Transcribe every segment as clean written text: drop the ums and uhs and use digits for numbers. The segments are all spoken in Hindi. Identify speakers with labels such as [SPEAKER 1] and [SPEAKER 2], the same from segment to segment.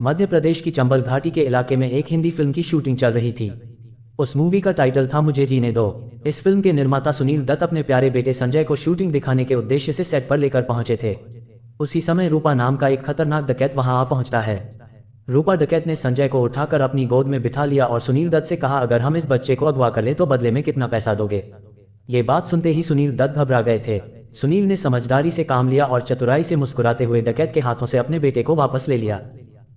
[SPEAKER 1] मध्य प्रदेश की चंबल घाटी के इलाके में एक हिंदी फिल्म की शूटिंग चल रही थी। उस मूवी का टाइटल था मुझे जीने दो। इस फिल्म के निर्माता सुनील दत्त अपने प्यारे बेटे संजय को शूटिंग दिखाने के उद्देश्य से सेट पर लेकर पहुंचे थे। उसी समय रूपा नाम का एक खतरनाक डकैत वहां आ पहुंचता है। रूपा डकैत ने संजय को उठाकर अपनी गोद में बिठा लिया और सुनील दत्त से कहा, अगर हम इस बच्चे को अगवा कर ले तो बदले में कितना पैसा दोगे। ये बात सुनते ही सुनील दत्त घबरा गए थे। सुनील ने समझदारी से काम लिया और चतुराई से मुस्कुराते हुए डकैत के हाथों से अपने बेटे को वापस ले लिया।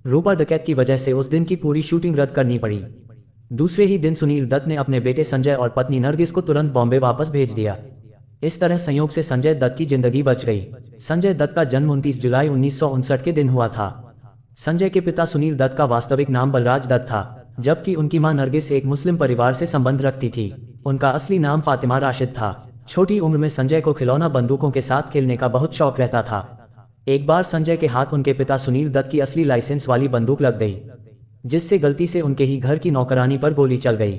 [SPEAKER 1] रूपा डकैत की वजह से उस दिन की पूरी शूटिंग रद्द करनी पड़ी। दूसरे ही दिन सुनील दत्त ने अपने बेटे संजय और पत्नी नरगिस को तुरंत बॉम्बे वापस भेज दिया। इस तरह संयोग से संजय दत्त की जिंदगी बच गई। संजय दत्त का जन्म 29 जुलाई 1959 के दिन हुआ था। संजय के पिता सुनील दत्त का वास्तविक नाम बलराज दत्त था, जबकि उनकी मां नरगिस एक मुस्लिम परिवार से संबंध रखती थी। उनका असली नाम फातिमा राशिद था। छोटी उम्र में संजय को खिलौना बंदूकों के साथ खेलने का बहुत शौक रहता था। एक बार संजय के हाथ उनके पिता सुनील दत्त की असली लाइसेंस वाली बंदूक लग गई, जिससे गलती से उनके ही घर की नौकरानी पर गोली चल गई।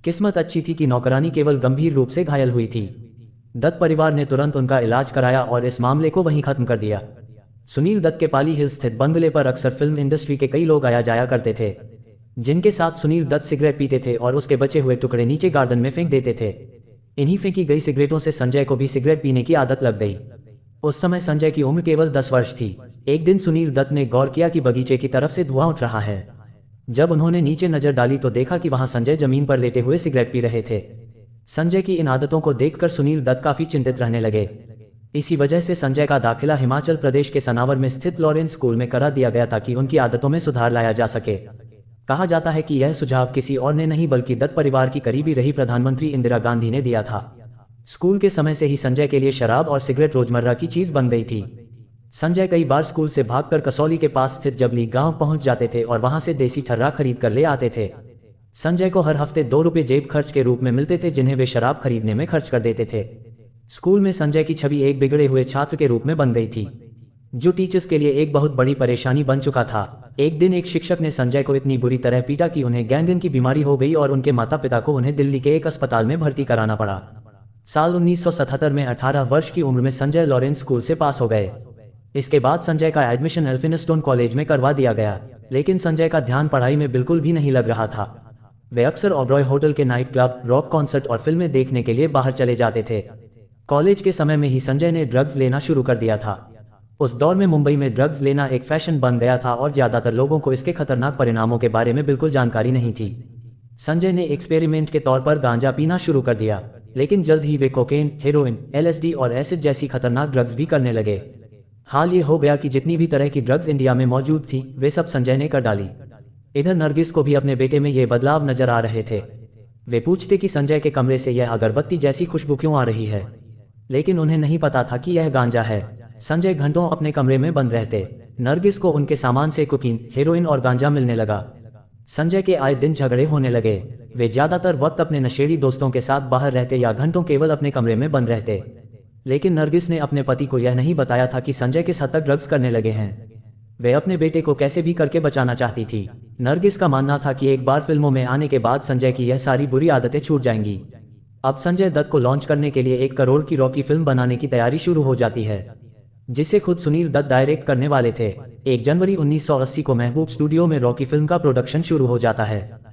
[SPEAKER 1] किस्मत अच्छी थी कि नौकरानी केवल गंभीर रूप से घायल हुई थी। दत्त परिवार ने तुरंत उनका इलाज कराया और इस मामले को वहीं खत्म कर दिया। सुनील दत्त के पाली हिल स्थित बंगले पर अक्सर फिल्म इंडस्ट्री के कई लोग आया जाया करते थे, जिनके साथ सुनील दत्त सिगरेट पीते थे और उसके बचे हुए टुकड़े नीचे गार्डन में फेंक देते थे। इन्हीं फेंकी गई सिगरेटों से संजय को भी सिगरेट पीने की आदत लग गई। उस समय संजय की उम्र केवल 10 वर्ष थी। एक दिन सुनील दत्त ने गौर किया कि बगीचे की तरफ से धुआं उठ रहा है। जब उन्होंने नीचे नजर डाली तो देखा कि वहां संजय जमीन पर लेटे हुए सिगरेट पी रहे थे। संजय की इन आदतों को देखकर सुनील दत्त काफी चिंतित रहने लगे। इसी वजह से संजय का दाखिला हिमाचल प्रदेश के सनावर में स्थित लॉरेंस स्कूल में करा दिया गया ताकि उनकी आदतों में सुधार लाया जा सके। कहा जाता है कि यह सुझाव किसी और ने नहीं बल्कि दत्त परिवार की करीबी रही प्रधानमंत्री इंदिरा गांधी ने दिया था। स्कूल के समय से ही संजय के लिए शराब और सिगरेट रोजमर्रा की चीज बन गई थी। संजय कई बार स्कूल से भागकर कसौली के पास स्थित जबली गांव पहुंच जाते थे और वहां से देसी ठर्रा खरीद कर ले आते थे। संजय को हर हफ्ते 2 रुपये जेब खर्च के रूप में मिलते थे, जिन्हें वे शराब खरीदने में खर्च कर देते थे। स्कूल में संजय की छवि एक बिगड़े हुए छात्र के रूप में बन गई थी, जो टीचर्स के लिए एक बहुत बड़ी परेशानी बन चुका था। एक दिन एक शिक्षक ने संजय को इतनी बुरी तरह पीटा कि उन्हें गैंग्रीन की बीमारी हो गई और उनके माता पिता को उन्हें दिल्ली के एक अस्पताल में भर्ती कराना पड़ा। साल 1977 में 18 वर्ष की उम्र में संजय लॉरेंस स्कूल से पास हो गए। इसके बाद संजय का एडमिशन एल्फिनस्टोन कॉलेज में करवा दिया गया, लेकिन संजय का ध्यान पढ़ाई में बिल्कुल भी नहीं लग रहा था। वे अक्सर ओबरॉय होटल के नाइट क्लब, रॉक कॉन्सर्ट और फिल्में देखने के लिए बाहर चले जाते थे। कॉलेज के समय में ही संजय ने ड्रग्स लेना शुरू कर दिया था। उस दौर में मुंबई में ड्रग्स लेना एक फैशन बन गया था और ज्यादातर लोगों को इसके खतरनाक परिणामों के बारे में बिल्कुल जानकारी नहीं थी। संजय ने एक्सपेरिमेंट के तौर पर गांजा पीना शुरू कर दिया, लेकिन जल्द ही वे कोकेन, हेरोइन, LSD और एसिड जैसी खतरनाक ड्रग्स भी करने लगे। हाल ये हो गया कि जितनी भी तरह की ड्रग्स इंडिया में मौजूद थी, वे सब संजय ने कर डाली। इधर नरगिस को भी अपने बेटे में ये बदलाव नजर आ रहे थे। वे पूछते कि संजय के कमरे से यह अगरबत्ती जैसी खुशबू क्यों आ रही है, लेकिन उन्हें नहीं पता था कि यह गांजा है। संजय घंटों अपने कमरे में बंद रहते। नरगिस को उनके सामान से कोकीन, हेरोइन और गांजा मिलने लगा। संजय के आए दिन झगड़े होने लगे। वे ज्यादातर वक्त अपने नशेड़ी दोस्तों के साथ बाहर रहते या घंटों केवल अपने कमरे में बंद रहते। लेकिन नरगिस ने अपने पति को यह नहीं बताया था कि संजय किस हद तक ड्रग्स करने लगे हैं। वे अपने बेटे को कैसे भी करके बचाना चाहती थी। नरगिस का मानना था कि एक बार फिल्मों में आने के बाद संजय की यह सारी बुरी आदतें छूट जाएंगी। अब संजय दत्त को लॉन्च करने के लिए 1 करोड़ की रॉकी फिल्म बनाने की तैयारी शुरू हो जाती है, जिसे खुद सुनील दत्त डायरेक्ट करने वाले थे। 1 जनवरी 1980 को महबूब स्टूडियो में रॉकी फिल्म का प्रोडक्शन शुरू हो जाता है।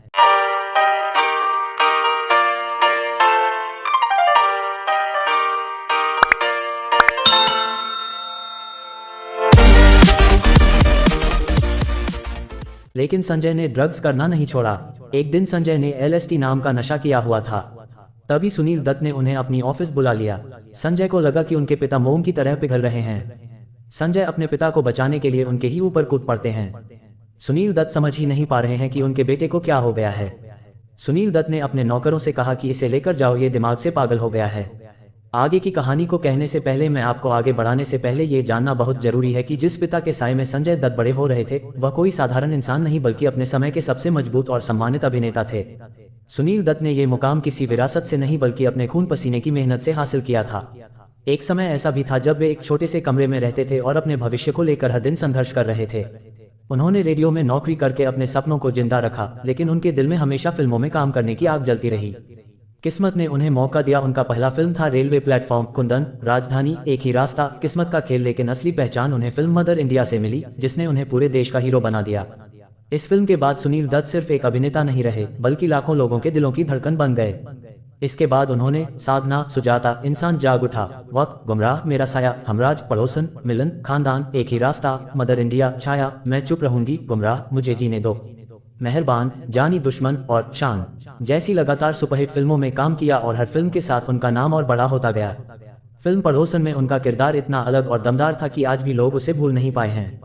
[SPEAKER 1] लेकिन संजय ने ड्रग्स करना नहीं छोड़ा। एक दिन संजय ने LSD नाम का नशा किया हुआ था। तभी सुनील दत्त ने उन्हें अपनी ऑफिस बुला लिया। संजय को लगा कि उनके पिता मोम की तरह पिघल रहे हैं। संजय अपने पिता को बचाने के लिए उनके ही ऊपर कूद पड़ते हैं। सुनील दत्त समझ ही नहीं पा रहे हैं कि उनके बेटे को क्या हो गया है। सुनील दत्त ने अपने नौकरों से कहा कि इसे लेकर जाओ, ये दिमाग से पागल हो गया है। आगे की कहानी को कहने से पहले मैं आपको आगे बढ़ाने से पहले ये जानना बहुत जरूरी है कि जिस पिता के साए में संजय दत्त बड़े हो रहे थे, वह कोई साधारण इंसान नहीं बल्कि अपने समय के सबसे मजबूत और सम्मानित अभिनेता थे। सुनील दत्त ने ये मुकाम किसी विरासत से नहीं बल्कि अपने खून पसीने की मेहनत से हासिल किया था। एक समय ऐसा भी था जब वे एक छोटे से कमरे में रहते थे और अपने भविष्य को लेकर हर दिन संघर्ष कर रहे थे। उन्होंने रेडियो में नौकरी करके अपने सपनों को जिंदा रखा, लेकिन उनके दिल में हमेशा फिल्मों में काम करने की आग जलती रही। किस्मत ने उन्हें मौका दिया। उनका पहला फिल्म था रेलवे प्लेटफॉर्म, कुंदन, राजधानी, एक ही रास्ता, किस्मत का खेल। लेकिन असली पहचान उन्हें फिल्म मदर इंडिया से मिली, जिसने उन्हें पूरे देश का हीरो बना दिया। इस फिल्म के बाद सुनील दत्त सिर्फ एक अभिनेता नहीं रहे, बल्कि लाखों लोगों के दिलों की धड़कन बन गए। इसके बाद उन्होंने साधना, सुजाता, इंसान जाग उठा, वक्त, गुमराह, मेरा साया, हमराज, पड़ोसन, मिलन, खानदान, एक ही रास्ता, मदर इंडिया, छाया, मैं चुप रहूंगी, गुमराह, मुझे जीने दो, मेहरबान, जानी दुश्मन और शान जैसी लगातार सुपरहिट फिल्मों में काम किया और हर फिल्म के साथ उनका नाम और बड़ा होता गया। फिल्म पड़ोसन में उनका किरदार इतना अलग और दमदार था कि आज भी लोग उसे भूल नहीं पाए हैं।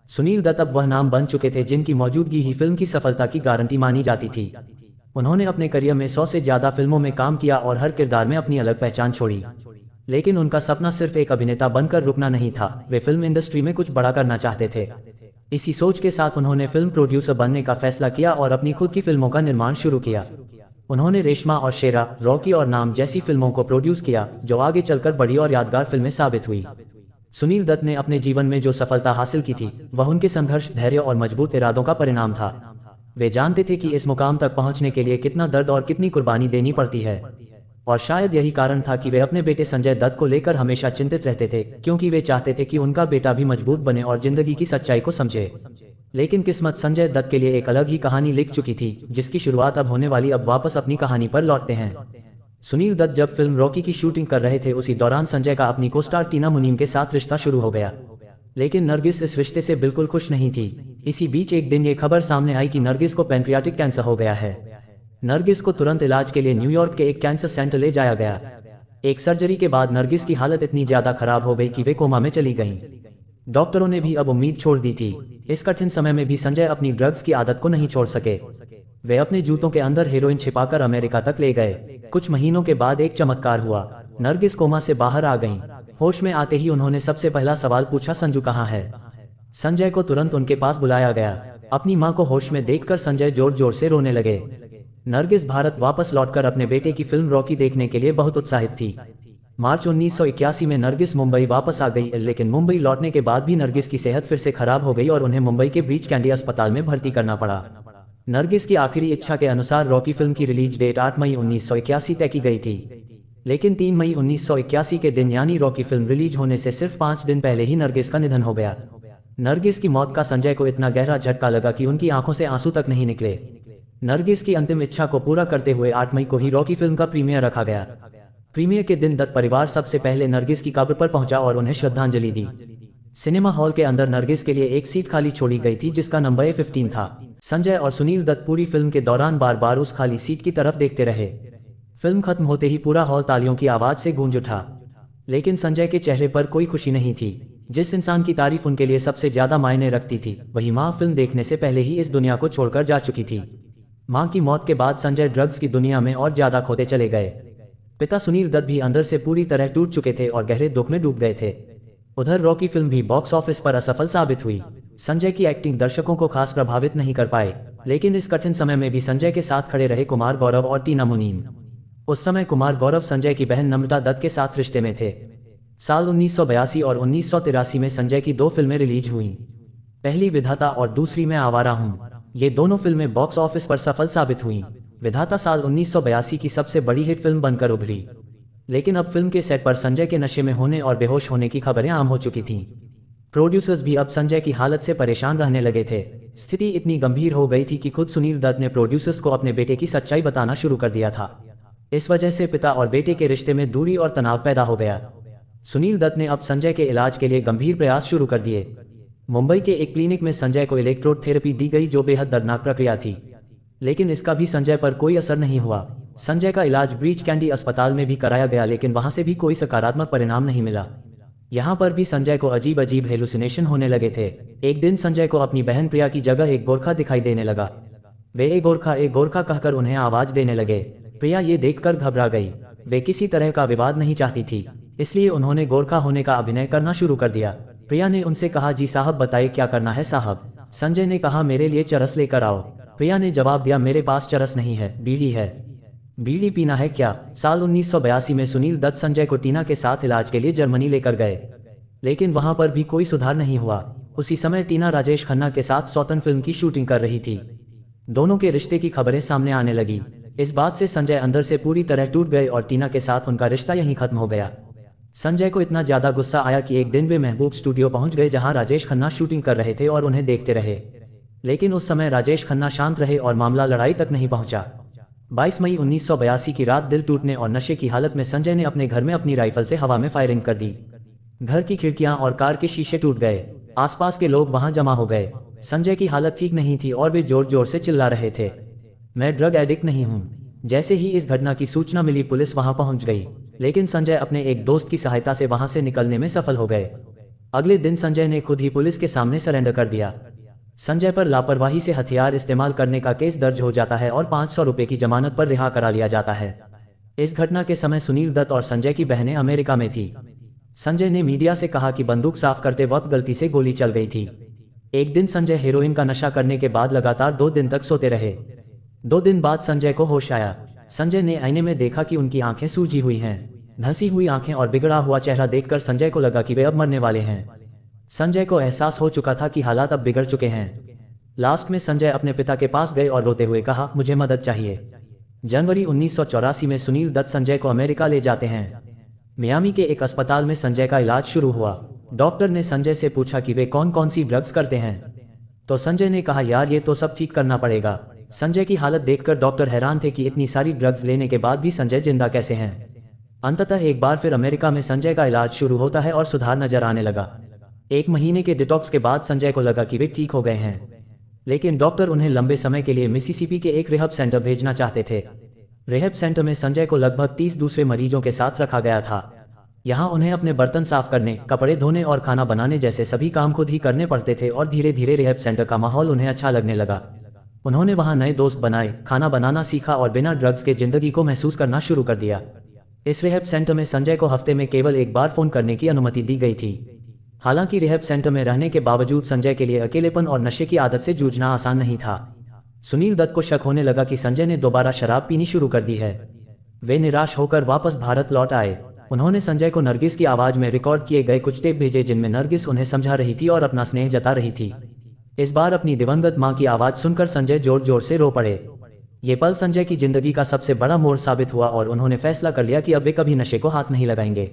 [SPEAKER 1] सुनील दत्त अब वह नाम बन चुके थे जिनकी मौजूदगी ही फिल्म की सफलता की गारंटी मानी जाती थी। उन्होंने अपने करियर में 100 से ज्यादा फिल्मों में काम किया और हर किरदार में अपनी अलग पहचान छोड़ी। लेकिन उनका सपना सिर्फ एक अभिनेता बनकर रुकना नहीं था, वे फिल्म इंडस्ट्री में कुछ बड़ा करना चाहते थे। इसी सोच के साथ उन्होंने फिल्म प्रोड्यूसर बनने का फैसला किया और अपनी खुद की फिल्मों का निर्माण शुरू किया। उन्होंने रेशमा और शेरा, रॉकी और नाम जैसी फिल्मों को प्रोड्यूस किया, जो आगे चलकर बड़ी और यादगार फिल्में साबित हुई। सुनील दत्त ने अपने जीवन में जो सफलता हासिल की थी, वह उनके संघर्ष, धैर्य और मजबूत इरादों का परिणाम था। वे जानते थे कि इस मुकाम तक पहुंचने के लिए कितना दर्द और कितनी कुर्बानी देनी पड़ती है। और शायद यही कारण था कि वे अपने बेटे संजय दत्त को लेकर हमेशा चिंतित रहते थे, क्योंकि वे चाहते थे कि उनका बेटा भी मजबूत बने और जिंदगी की सच्चाई को समझे। लेकिन किस्मत संजय दत्त के लिए एक अलग ही कहानी लिख चुकी थी, जिसकी शुरुआत अब होने वाली। अब वापस अपनी कहानी पर लौटते हैं। सुनील दत्त जब फिल्म रॉकी की शूटिंग कर रहे थे, उसी दौरान संजय का अपनी को-स्टार टीना मुनीम के साथ रिश्ता शुरू हो गया। लेकिन नरगिस इस रिश्ते से बिल्कुल खुश नहीं थी। इसी बीच एक दिन ये खबर सामने आई कि नरगिस को पैंक्रियाटिक कैंसर हो गया है। नरगिस को तुरंत इलाज के लिए न्यूयॉर्क के एक कैंसर सेंटर ले जाया गया। एक सर्जरी के बाद नरगिस की हालत इतनी ज्यादा खराब हो गई कि वे कोमा में चली गईं। डॉक्टरों ने भी अब उम्मीद छोड़ दी थी। इस कठिन समय में भी संजय अपनी ड्रग्स की आदत को नहीं छोड़ सके। वे अपने जूतों के अंदर हेरोइन छिपाकर अमेरिका तक ले गए। कुछ महीनों के बाद एक चमत्कार हुआ, नरगिस कोमा से बाहर आ गईं। होश में आते ही उन्होंने सबसे पहला सवाल पूछा, संजू कहाँ है? संजय को तुरंत उनके पास बुलाया गया। अपनी मां को होश में देखकर संजय जोर जोर से रोने लगे। नरगिस भारत वापस लौटकर अपने बेटे की फिल्म रॉकी देखने के लिए बहुत उत्साहित थी। मार्च 1981 में नरगिस मुंबई वापस आ गई, लेकिन मुंबई लौटने के बाद भी नरगिस की सेहत फिर से खराब हो गई और उन्हें मुंबई के ब्रीच कैंडी अस्पताल में भर्ती करना पड़ा। नरगिस की आखिरी इच्छा के अनुसार रॉकी फिल्म की रिलीज डेट 8 मई 1981 तय की गई थी। लेकिन 3 मई 1981 के दिन, यानी रॉकी फिल्म रिलीज होने से सिर्फ 5 दिन पहले ही नरगिस का निधन हो गया। नरगिस की मौत का संजय को इतना गहरा झटका लगा कि उनकी आंखों से आंसू तक नहीं निकले। नरगिस की अंतिम इच्छा को पूरा करते हुए 8 मई को ही रॉकी फिल्म का प्रीमियर रखा गया। प्रीमियर के दिन दत्त परिवार सबसे पहले नरगिस की कब्र पर पहुंचा और उन्हें श्रद्धांजलि दी। सिनेमा हॉल के अंदर नरगिस के लिए एक सीट खाली छोड़ी गई थी, जिसका नंबर 15 था। संजय और सुनील दत्त पूरी फिल्म के दौरान बार बार उस खाली सीट की तरफ देखते रहे। फिल्म खत्म होते ही पूरा हॉल तालियों की आवाज से गूंज उठा। लेकिन संजय के चेहरे पर कोई खुशी नहीं थी। जिस इंसान की तारीफ उनके लिए सबसे ज्यादा मायने रखती थी, वही मां फिल्म देखने से पहले ही इस दुनिया को छोड़कर जा चुकी थी। मां की मौत के बाद संजय ड्रग्स की दुनिया में और ज्यादा खोते चले गए। पिता सुनील दत्त भी अंदर से पूरी तरह टूट चुके थे और गहरे दुख में डूब गए थे। उधर रॉकी फिल्म भी बॉक्स ऑफिस पर असफल साबित हुई। संजय की एक्टिंग दर्शकों को खास प्रभावित नहीं कर पाए, लेकिन इस कठिन समय में भी संजय के साथ खड़े रहे कुमार गौरव और टीना मुनीम। उस समय कुमार गौरव संजय की बहन नम्रता दत्त के साथ रिश्ते में थे। साल 1982 और 1983 में संजय की 2 फिल्में रिलीज हुईं। पहली विधाता और दूसरी मैं आवारा हूँ। ये दोनों फिल्में बॉक्स ऑफिस पर सफल साबित हुईं। विधाता साल 1982 की सबसे बड़ी हिट फिल्म बनकर उभरी। लेकिन अब फिल्म के सेट पर संजय के नशे में होने और बेहोश होने की खबरें आम हो चुकी थीं। प्रोड्यूसर्स भी अब संजय की हालत से परेशान रहने लगे थे। स्थिति इतनी गंभीर हो गई थी कि खुद सुनील दत्त ने प्रोड्यूसर्स को अपने बेटे की सच्चाई बताना शुरू कर दिया था। इस वजह से पिता और बेटे के रिश्ते में दूरी और तनाव पैदा हो गया। सुनील दत्त ने अब संजय के इलाज के लिए गंभीर प्रयास शुरू कर दिए। मुंबई के एक क्लिनिक में संजय को इलेक्ट्रोड थेरेपी दी गई, जो बेहद दर्दनाक प्रक्रिया थी। लेकिन इसका भी संजय पर कोई असर नहीं हुआ। संजय का इलाज ब्रीच कैंडी अस्पताल में भी कराया गया, लेकिन वहां से भी कोई सकारात्मक परिणाम नहीं मिला। यहाँ पर भी संजय को अजीब अजीब हेलुसिनेशन होने लगे थे। एक दिन संजय को अपनी बहन प्रिया की जगह एक गोरखा दिखाई देने लगा। वे एक गोरखा कहकर उन्हें आवाज देने लगे। प्रिया ये देखकर घबरा गई। वे किसी तरह का विवाद नहीं चाहती थी, इसलिए उन्होंने गोरखा होने का अभिनय करना शुरू कर दिया। प्रिया ने उनसे कहा, जी साहब बताइए क्या करना है साहब। संजय ने कहा, मेरे लिए चरस लेकर आओ। प्रिया ने जवाब दिया, मेरे पास चरस नहीं है, बीड़ी है। बीड़ी पीना है क्या? साल 1982 में सुनील दत्त संजय को टीना के साथ इलाज के लिए जर्मनी लेकर गए, लेकिन वहां पर भी कोई सुधार नहीं हुआ। उसी समय टीना राजेश खन्ना के साथ सौतन फिल्म की शूटिंग कर रही थी। दोनों के रिश्ते की खबरें सामने आने लगी। इस बात से संजय अंदर से पूरी तरह टूट गए और टीना के साथ उनका रिश्ता यहीं खत्म हो गया। संजय को इतना ज़्यादा गुस्सा आया कि एक दिन वे महबूब स्टूडियो पहुंच गए जहां राजेश खन्ना शूटिंग कर रहे थे और उन्हें देखते रहे। लेकिन उस समय राजेश खन्ना शांत रहे और मामला लड़ाई तक नहीं पहुंचा। 22 मई 1982 की रात दिल टूटने और नशे की हालत में संजय ने अपने घर में अपनी राइफल से हवा में फायरिंग कर दी। घर की खिड़कियां और कार के शीशे टूट गए। आसपास के लोग वहां जमा हो गए। संजय की हालत ठीक नहीं थी और वे जोर जोर से चिल्ला रहे थे, मैं ड्रग एडिक्ट नहीं हूं। जैसे ही इस घटना की सूचना मिली पुलिस वहां पहुंच गई, लेकिन संजय अपने एक दोस्त की सहायता से वहां से निकलने में सफल हो गए। अगले दिन संजय ने खुद ही पुलिस के सामने सरेंडर कर दिया। संजय पर लापरवाही से हथियार इस्तेमाल करने का केस दर्ज हो जाता है और 500 रुपये की जमानत पर रिहा करा लिया जाता है। इस घटना के समय सुनील दत्त और संजय की बहनें अमेरिका में थी। संजय ने मीडिया से कहा कि बंदूक साफ करते वक्त गलती से गोली चल गई थी। एक दिन संजय हेरोइन का नशा करने के बाद लगातार 2 दिन तक सोते रहे। 2 दिन बाद संजय को होश आया। संजय ने आईने में देखा कि उनकी आंखें सूजी हुई हैं। धंसी हुई आंखें और बिगड़ा हुआ चेहरा देखकर संजय को लगा कि वे अब मरने वाले हैं। संजय को एहसास हो चुका था कि हालात अब बिगड़ चुके हैं। लास्ट में संजय अपने पिता के पास गए और रोते हुए कहा, मुझे मदद चाहिए। जनवरी 1984 में सुनील दत्त संजय को अमेरिका ले जाते हैं। मियामी के एक अस्पताल में संजय का इलाज शुरू हुआ। डॉक्टर ने संजय से पूछा कि वे कौन कौन सी ड्रग्स करते हैं, तो संजय ने कहा, यार ये तो सब ठीक करना पड़ेगा। संजय की हालत देखकर डॉक्टर हैरान थे कि इतनी सारी ड्रग्स लेने के बाद भी संजय जिंदा कैसे हैं। अंततः एक बार फिर अमेरिका में संजय का इलाज शुरू होता है और सुधार नजर आने लगा। 1 महीने के डिटॉक्स के बाद संजय को लगा कि वे ठीक हो गए हैं, लेकिन डॉक्टर उन्हें लंबे समय के लिए मिसिसिपी के एक रिहब सेंटर भेजना चाहते थे। रिहब सेंटर में संजय को लगभग 30 दूसरे मरीजों के साथ रखा गया था। यहाँ उन्हें अपने बर्तन साफ करने, कपड़े धोने और खाना बनाने जैसे सभी काम खुद ही करने पड़ते थे और धीरे धीरे रिहब सेंटर का माहौल उन्हें अच्छा लगने लगा। उन्होंने वहाँ नए दोस्त बनाए, खाना बनाना सीखा और बिना ड्रग्स के जिंदगी को महसूस करना शुरू कर दिया। इस रिहब सेंटर में संजय को हफ्ते में केवल 1 बार फोन करने की अनुमति दी गई थी। हालांकि रिहब सेंटर में रहने के बावजूद संजय के लिए अकेलेपन और नशे की आदत से जूझना आसान नहीं था। सुनील दत्त को शक होने लगा कि संजय ने दोबारा शराब पीनी शुरू कर दी है। वे निराश होकर वापस भारत लौट आए। उन्होंने संजय को नरगिस की आवाज में रिकॉर्ड किए गए कुछ टेप भेजे जिनमें नरगिस उन्हें समझा रही थी और अपना स्नेह जता रही थी। इस बार अपनी दिवंगत मां की आवाज सुनकर संजय जोर जोर से रो पड़े। ये पल संजय की जिंदगी का सबसे बड़ा मोड़ साबित हुआ और उन्होंने फैसला कर लिया कि अब वे कभी नशे को हाथ नहीं लगाएंगे।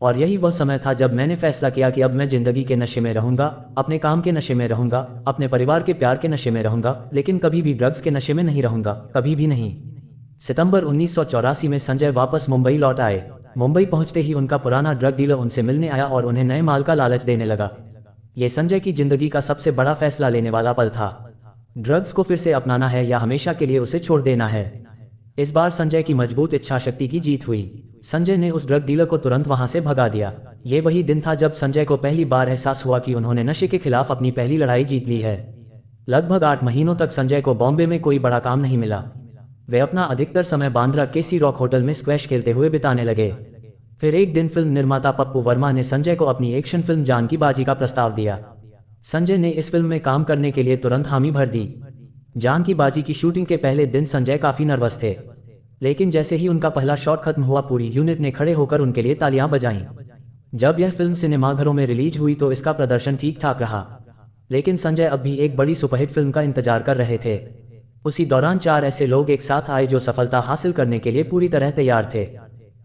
[SPEAKER 1] और यही वह समय था जब मैंने फैसला किया कि अब मैं जिंदगी के नशे में रहूंगा, अपने काम के नशे में रहूंगा, अपने परिवार के प्यार के नशे में रहूंगा, लेकिन कभी भी ड्रग्स के नशे में नहीं रहूंगा, कभी भी नहीं। सितंबर 1984 में संजय वापस मुंबई लौट आए। मुंबई पहुंचते ही उनका पुराना ड्रग डीलर उनसे मिलने आया और उन्हें नए माल का लालच देने लगा। ये संजय की जिंदगी का सबसे बड़ा फैसला लेने वाला पल था। ड्रग्स को फिर से अपनाना है या हमेशा के लिए उसे छोड़ देना है। इस बार संजय की मजबूत इच्छाशक्ति की जीत हुई। संजय ने उस ड्रग डीलर को तुरंत वहां से भगा दिया। ये वही दिन था जब संजय को पहली बार एहसास हुआ कि उन्होंने नशे के खिलाफ अपनी पहली लड़ाई जीत ली है। लगभग 8 महीनों तक संजय को बॉम्बे में कोई बड़ा काम नहीं मिला। वे अपना अधिकतर समय बांद्रा के सी रॉक होटल में स्क्वैश खेलते हुए बिताने लगे। फिर एक दिन फिल्म निर्माता पप्पू वर्मा ने संजय को अपनी एक्शन फिल्म जान की बाजी का प्रस्ताव दिया। संजय ने इस फिल्म में काम करने के लिए तुरंत हामी भर दी। जान की बाजी की शूटिंग के पहले दिन संजय काफी नर्वस थे, लेकिन जैसे ही उनका पहला शॉट खत्म हुआ पूरी यूनिट ने खड़े होकर उनके लिए तालियां बजाईं। जब यह फिल्म सिनेमाघरों में रिलीज हुई तो इसका प्रदर्शन ठीक ठाक रहा, लेकिन संजय अब भी एक बड़ी सुपरहिट फिल्म का इंतजार कर रहे थे। उसी दौरान 4 ऐसे लोग एक साथ आए जो सफलता हासिल करने के लिए पूरी तरह तैयार थे।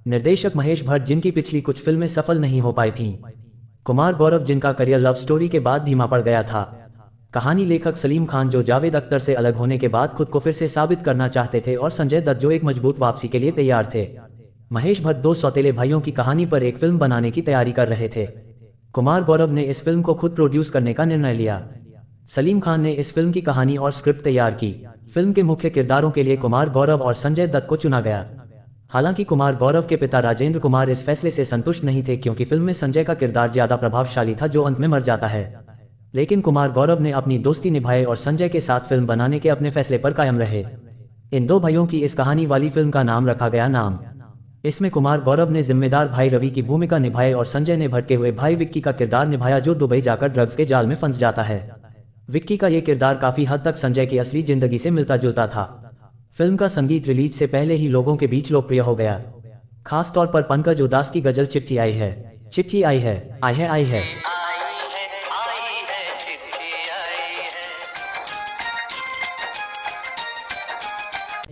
[SPEAKER 1] निर्देशक महेश भट्ट, जिनकी पिछली कुछ फिल्में सफल नहीं हो पाई थीं। कुमार गौरव, जिनका करियर लव स्टोरी के बाद धीमा पड़ गया था। कहानी लेखक सलीम खान, जो जावेद अख्तर से अलग होने के बाद खुद को फिर से साबित करना चाहते थे, और संजय दत्त, जो एक मजबूत वापसी के लिए तैयार थे। महेश भट्ट 2 सौतेले भाइयों की कहानी पर एक फिल्म बनाने की तैयारी कर रहे थे। कुमार गौरव ने इस फिल्म को खुद प्रोड्यूस करने का निर्णय लिया। सलीम खान ने इस फिल्म की कहानी और स्क्रिप्ट तैयार की। फिल्म के मुख्य किरदारों के लिए कुमार गौरव और संजय दत्त को चुना गया। हालांकि कुमार गौरव के पिता राजेंद्र कुमार इस फैसले से संतुष्ट नहीं थे, क्योंकि फिल्म में संजय का किरदार ज्यादा प्रभावशाली था जो अंत में मर जाता है। लेकिन कुमार गौरव ने अपनी दोस्ती निभाई और संजय के साथ फिल्म बनाने के अपने फैसले पर कायम रहे। इन 2 भाइयों की इस कहानी वाली फिल्म का नाम रखा गया नाम। इसमें कुमार गौरव ने जिम्मेदार भाई रवि की भूमिका निभाई और संजय ने भटके हुए भाई विक्की का किरदार निभाया, जो दुबई जाकर ड्रग्स के जाल में फंस जाता है। विक्की का ये किरदार काफी हद तक संजय की असली जिंदगी से मिलता जुलता था। फिल्म का संगीत रिलीज से पहले ही लोगों के बीच लोकप्रिय हो गया। खास तौर पर पंकज उदास की गजल चिट्ठी आई है, चिट्ठी आई है, आई है, आई है।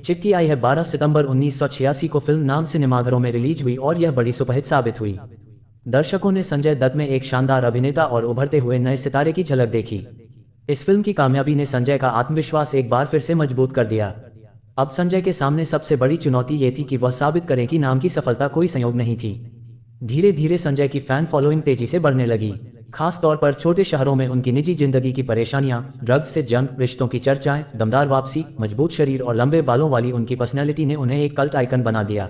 [SPEAKER 1] चिट्ठी आई है 12 सितंबर 1986 को फिल्म नाम सिनेमाघरों में रिलीज हुई और यह बड़ी सुपरहिट साबित हुई। दर्शकों ने संजय दत्त में एक शानदार अभिनेता और उभरते हुए नए सितारे की झलक देखी। इस फिल्म की कामयाबी ने संजय का आत्मविश्वास एक बार फिर से मजबूत कर दिया। अब संजय के सामने सबसे बड़ी चुनौती ये थी कि वह साबित करें कि नाम की सफलता कोई संयोग नहीं थी। धीरे धीरे संजय की फैन फॉलोइंग तेजी से बढ़ने लगी। खास तौर पर छोटे शहरों में उनकी निजी जिंदगी की परेशानियां, ड्रग्स से जंग, रिश्तों की चर्चाएं, दमदार वापसी, मजबूत शरीर और लंबे बालों वाली उनकी पर्सनैलिटी ने उन्हें एक कल्ट आइकन बना दिया।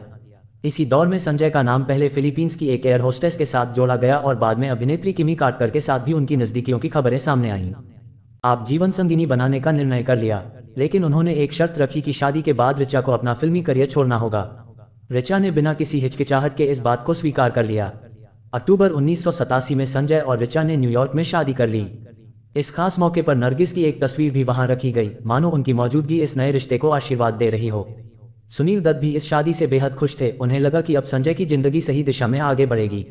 [SPEAKER 1] इसी दौर में संजय का नाम पहले फिलीपींस की एक एयर होस्टेस के साथ जोड़ा गया और बाद में अभिनेत्री किमी कार्टर के साथ भी उनकी नजदीकियों की खबरें सामने आईं। आप जीवन संगिनी बनाने का निर्णय कर लिया, लेकिन उन्होंने एक शर्त रखी कि शादी के बाद ऋचा को अपना फिल्मी करियर छोड़ना होगा। ऋचा ने बिना किसी हिचकिचाहट के इस बात को स्वीकार कर लिया। अक्टूबर 1987 में संजय और ऋचा ने न्यूयॉर्क में शादी कर ली। इस खास मौके पर नरगिस की एक तस्वीर भी वहां रखी गई, मानो उनकी मौजूदगी इस नए रिश्ते को आशीर्वाद दे रही हो। सुनील दत्त भी इस शादी से बेहद खुश थे। उन्हें लगा कि अब संजय की जिंदगी सही दिशा में आगे बढ़ेगी।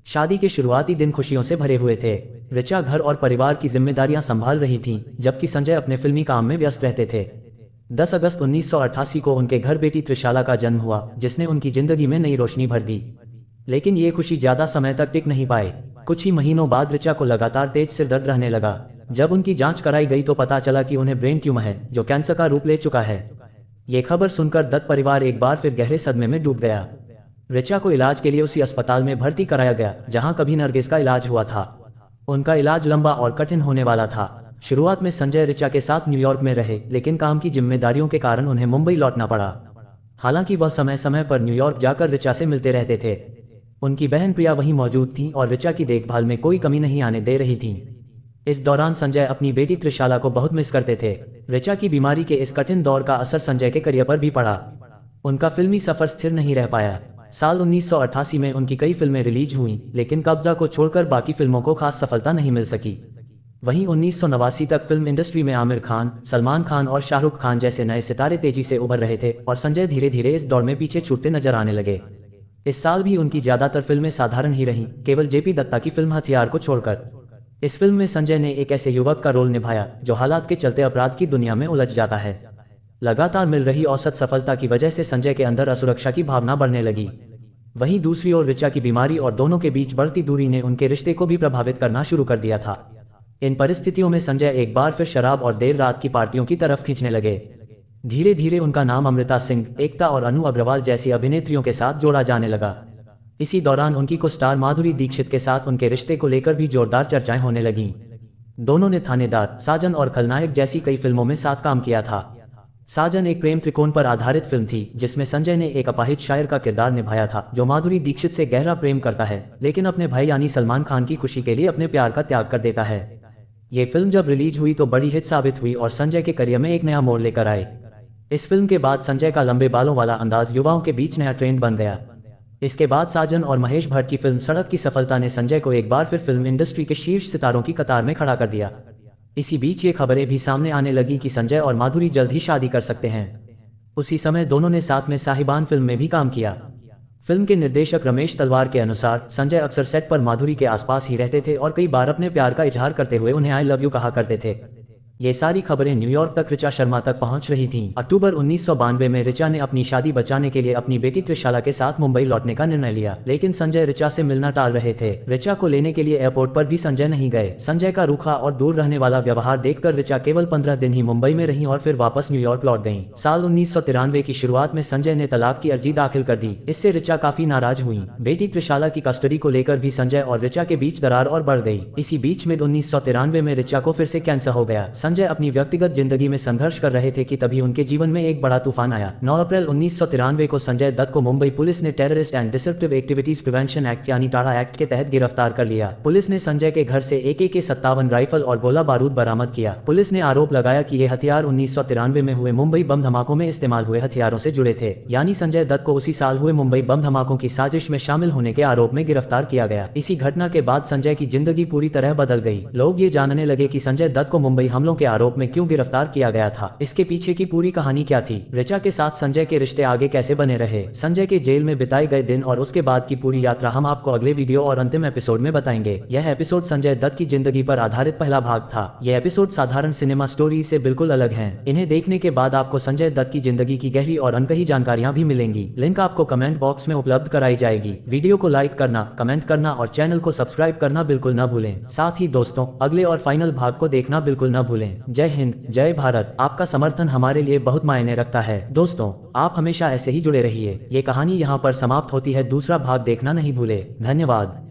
[SPEAKER 1] शादी के शुरुआती दिन खुशियों से भरे हुए थे। ऋचा घर और परिवार की जिम्मेदारियां संभाल रही थीं, जबकि संजय अपने फिल्मी काम में व्यस्त रहते थे। 10 अगस्त 1988 को उनके घर बेटी त्रिशाला का जन्म हुआ, जिसने उनकी जिंदगी में नई रोशनी भर दी। लेकिन ये खुशी ज्यादा समय तक टिक नहीं पाए। कुछ ही महीनों बाद ऋचा को लगातार तेज सिर दर्द रहने लगा। जब उनकी जांच कराई गई तो पता चला कि उन्हें ब्रेन ट्यूमर है, जो कैंसर का रूप ले चुका है। ये खबर सुनकर दत्त परिवार एक बार फिर गहरे सदमे में डूब गया। ऋचा को इलाज के लिए उसी अस्पताल में भर्ती कराया गया जहां कभी नरगिस का इलाज हुआ था। उनका इलाज लंबा और कठिन होने वाला था। शुरुआत में संजय ऋचा के साथ न्यूयॉर्क में रहे, लेकिन काम की जिम्मेदारियों के कारण उन्हें मुंबई लौटना पड़ा। हालांकि वह समय समय पर न्यूयॉर्क जाकर ऋचा से मिलते रहते थे। उनकी बहन प्रिया वहीं मौजूद थी और ऋचा की देखभाल में कोई कमी नहीं आने दे रही थी। इस दौरान संजय अपनी बेटी त्रिशाला को बहुत मिस करते थे। ऋचा की बीमारी के इस कठिन दौर का असर संजय के करियर पर भी पड़ा। उनका फिल्मी सफर स्थिर नहीं रह पाया। साल 1988 में उनकी कई फिल्में रिलीज हुईं, लेकिन कब्जा को छोड़कर बाकी फिल्मों को खास सफलता नहीं मिल सकी। वहीं 1989 तक फिल्म इंडस्ट्री में आमिर खान, सलमान खान और शाहरुख खान जैसे नए सितारे तेजी से उभर रहे थे और संजय धीरे धीरे इस दौर में पीछे छूटते नजर आने लगे। इस साल भी उनकी ज्यादातर फिल्में साधारण ही रहीं, केवल जेपी दत्ता की फिल्म हथियार को छोड़कर। इस फिल्म में संजय ने एक ऐसे युवक का रोल निभाया जो हालात के चलते अपराध की दुनिया में उलझ जाता है। लगातार मिल रही औसत सफलता की वजह से संजय के अंदर असुरक्षा की भावना बढ़ने लगी। वहीं दूसरी ओर ऋचा की बीमारी और दोनों के बीच बढ़ती दूरी ने उनके रिश्ते को भी प्रभावित करना शुरू कर दिया था। इन परिस्थितियों में संजय एक बार फिर शराब और देर रात की पार्टियों की तरफ खींचने लगे। धीरे धीरे उनका नाम अमृता सिंह, एकता और अनु अग्रवाल जैसी अभिनेत्रियों के साथ जोड़ा जाने लगा। इसी दौरान उनकी को स्टार माधुरी दीक्षित के साथ उनके रिश्ते को लेकर भी जोरदार चर्चाएं होने लगीं। दोनों ने थानेदार, साजन और खलनायक जैसी कई फिल्मों में साथ काम किया था। साजन एक प्रेम त्रिकोण पर आधारित फिल्म थी, जिसमें संजय ने एक अपाहिज शायर का किरदार निभाया था जो माधुरी दीक्षित से गहरा प्रेम करता है, लेकिन अपने भाई यानी सलमान खान की खुशी के लिए अपने प्यार का त्याग कर देता है। ये फिल्म जब रिलीज हुई तो बड़ी हिट साबित हुई और संजय के करियर में एक नया मोड़ लेकर आए। इस फिल्म के बाद संजय का लंबे बालों वाला अंदाज युवाओं के बीच नया ट्रेंड बन गया। इसके बाद साजन और महेश भट्ट की फिल्म सड़क की सफलता ने संजय को एक बार फिर फिल्म इंडस्ट्री के शीर्ष सितारों की कतार में खड़ा कर दिया। इसी बीच ये खबरें भी सामने आने लगी कि संजय और माधुरी जल्द ही शादी कर सकते हैं। उसी समय दोनों ने साथ में साहिबान फिल्म में भी काम किया। फिल्म के निर्देशक रमेश तलवार के अनुसार संजय अक्सर सेट पर माधुरी के आसपास ही रहते थे और कई बार अपने प्यार का इजहार करते हुए उन्हें आई लव यू कहा करते थे। ये सारी खबरें न्यूयॉर्क तक ऋचा शर्मा तक पहुंच रही थीं। अक्टूबर 1992 में ऋचा ने अपनी शादी बचाने के लिए अपनी बेटी त्रिशाला के साथ मुंबई लौटने का निर्णय लिया, लेकिन संजय ऋचा से मिलना टाल रहे थे। ऋचा को लेने के लिए एयरपोर्ट पर भी संजय नहीं गए। संजय का रूखा और दूर रहने वाला व्यवहार देखकर ऋचा केवल 15 दिन ही मुंबई में रहीं और फिर वापस न्यूयॉर्क लौट गईं। साल 1993 की शुरुआत में संजय ने तलाक की अर्जी दाखिल कर दी। इससे ऋचा काफी नाराज हुई। बेटी त्रिशाला की कस्टडी को लेकर भी संजय और ऋचा के बीच दरार और बढ़ गई। इसी बीच मिड 1993 में ऋचा को फिर से कैंसर हो गया। संजय अपनी व्यक्तिगत जिंदगी में संघर्ष कर रहे थे कि तभी उनके जीवन में एक बड़ा तूफान आया। 9 अप्रैल 1993 को संजय दत्त को मुंबई पुलिस ने terrorist and disruptive activities prevention act यानी टाड़ा एक्ट के तहत गिरफ्तार कर लिया। पुलिस ने संजय के घर से AK-57 राइफल और गोला बारूद बरामद किया। पुलिस ने आरोप लगाया कि ये हथियार 1993 में हुए मुंबई बम धमाकों में इस्तेमाल हुए हथियारों से जुड़े थे, यानी संजय दत्त को उसी साल हुए मुंबई बम धमाकों की साजिश में शामिल होने के आरोप में गिरफ्तार किया गया। इसी घटना के बाद संजय की जिंदगी पूरी तरह बदल गई। लोग ये जानने लगे कि संजय दत्त को मुंबई हमलों के आरोप में क्यों गिरफ्तार किया गया था, इसके पीछे की पूरी कहानी क्या थी, ऋचा के साथ संजय के रिश्ते आगे कैसे बने रहे, संजय के जेल में बिताए गए दिन और उसके बाद की पूरी यात्रा हम आपको अगले वीडियो और अंतिम एपिसोड में बताएंगे। यह एपिसोड संजय दत्त की जिंदगी पर आधारित पहला भाग था। यह एपिसोड साधारण सिनेमा स्टोरी से बिल्कुल अलग है। इन्हें देखने के बाद आपको संजय दत्त की जिंदगी की गहरी और अनकही जानकारियां भी मिलेंगी। लिंक आपको कमेंट बॉक्स में उपलब्ध कराई जाएगी। वीडियो को लाइक करना, कमेंट करना और चैनल को सब्सक्राइब करना बिल्कुल न भूलें। साथ ही दोस्तों, अगले और फाइनल भाग को देखना बिल्कुल न भूलें। जय हिंद, जय भारत। आपका समर्थन हमारे लिए बहुत मायने रखता है। दोस्तों, आप हमेशा ऐसे ही जुड़े रहिए। ये कहानी यहाँ पर समाप्त होती है, दूसरा भाग देखना नहीं भूले। धन्यवाद।